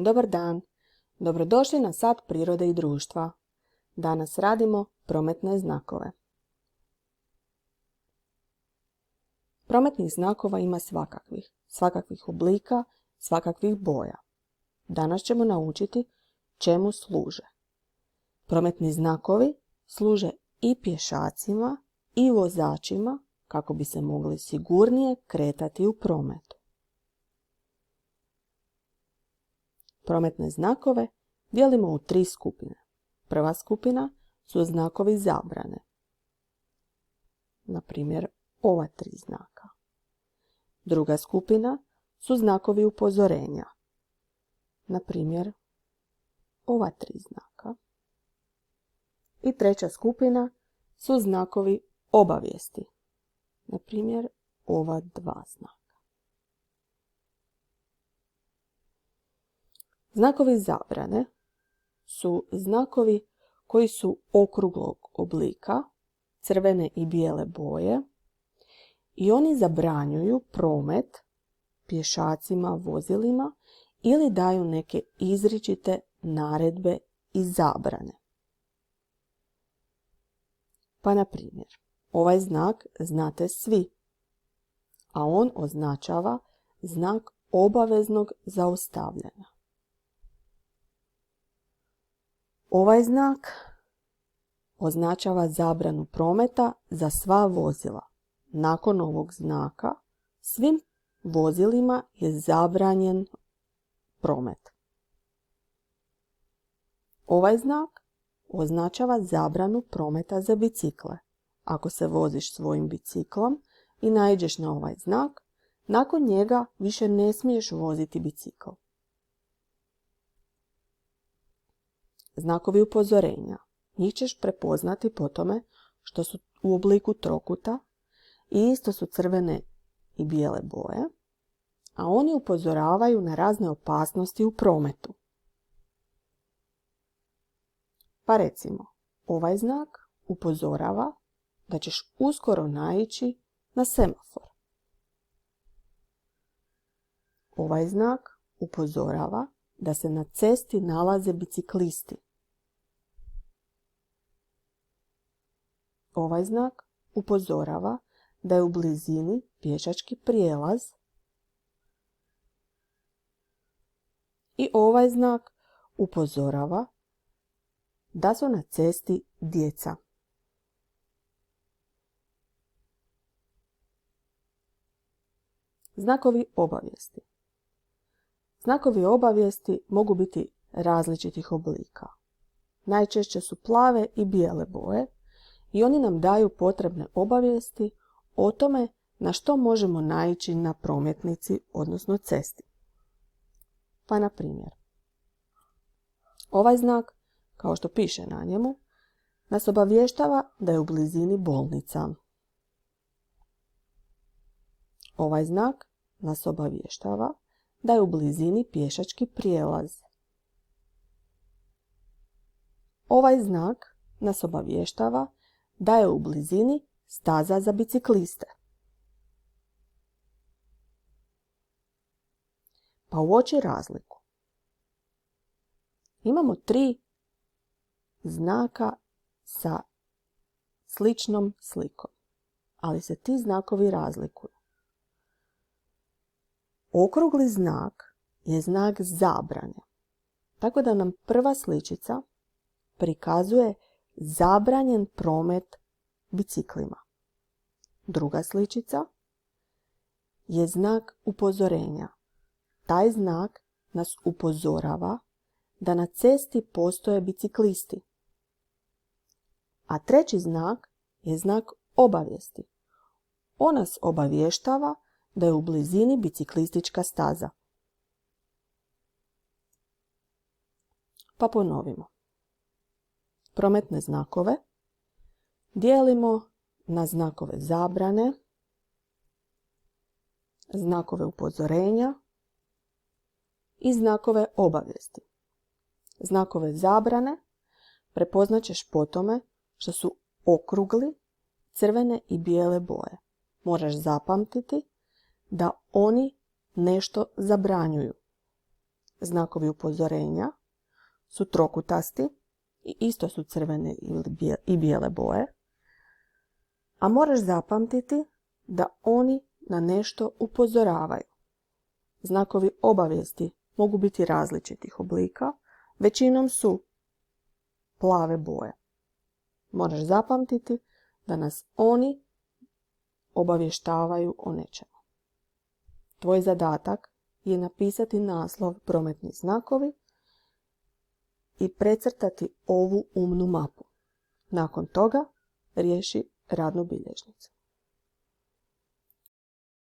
Dobar dan, dobrodošli na Sat prirode i društva. Danas radimo prometne znakove. Prometnih znakova ima svakakvih oblika, svakakvih boja. Danas ćemo naučiti čemu služe. Prometni znakovi služe i pješacima i vozačima kako bi se mogli sigurnije kretati u prometu. Prometne znakove dijelimo u 3 skupine. Prva skupina su znakovi zabrane. Na primjer, ova 3 znaka. Druga skupina su znakovi upozorenja. Na primjer, ova 3 znaka. I treća skupina su znakovi obavijesti. Na primjer, ova 2 znaka. Znakovi zabrane su znakovi koji su okruglog oblika, crvene i bijele boje i oni zabranjuju promet pješacima, vozilima ili daju neke izričite naredbe i zabrane. Pa na primjer, ovaj znak znate svi, a on označava znak obaveznog zaustavljanja. Ovaj znak označava zabranu prometa za sva vozila. Nakon ovog znaka svim vozilima je zabranjen promet. Ovaj znak označava zabranu prometa za bicikle. Ako se voziš svojim biciklom i naiđeš na ovaj znak, nakon njega više ne smiješ voziti bicikl. Znakovi upozorenja. Njih ćeš prepoznati po tome što su u obliku trokuta i isto su crvene i bijele boje, a oni upozoravaju na razne opasnosti u prometu. Pa recimo, ovaj znak upozorava da ćeš uskoro naići na semafor. Ovaj znak upozorava da se na cesti nalaze biciklisti. Ovaj znak upozorava da je u blizini pješački prijelaz. I ovaj znak upozorava da su na cesti djeca. Znakovi obavijesti. Znakovi obavijesti mogu biti različitih oblika. Najčešće su plave i bijele boje i oni nam daju potrebne obavijesti o tome na što možemo naići na prometnici, odnosno cesti. Pa na primjer, ovaj znak, kao što piše na njemu, nas obavještava da je u blizini bolnica. Ovaj znak nas obavještava da je u blizini pješački prijelaz. Ovaj znak nas obavještava da je u blizini staza za bicikliste. Pa uoči razliku. Imamo 3 znaka sa sličnom slikom, ali se ti znakovi razlikuju. Okrugli znak je znak zabrane, tako da nam prva sličica prikazuje zabranjen promet biciklima. Druga sličica je znak upozorenja. Taj znak nas upozorava da na cesti postoje biciklisti. A treći znak je znak obavijesti. On nas obavještava da je u blizini biciklistička staza. Pa ponovimo. Prometne znakove dijelimo na znakove zabrane, znakove upozorenja i znakove obavijesti. Znakove zabrane prepoznat ćeš po tome što su okrugli, crvene i bijele boje. Moraš zapamtiti da oni nešto zabranjuju. znakovi upozorenja su trokutasti i isto su crvene i bijele boje, a moraš zapamtiti da oni na nešto upozoravaju. Znakovi obavijesti mogu biti različitih oblika, većinom su plave boje. Moraš zapamtiti da nas oni obavještavaju o nečemu. Tvoj zadatak je napisati naslov prometni znakovi i precrtati ovu umnu mapu. Nakon toga riješi radnu bilježnicu.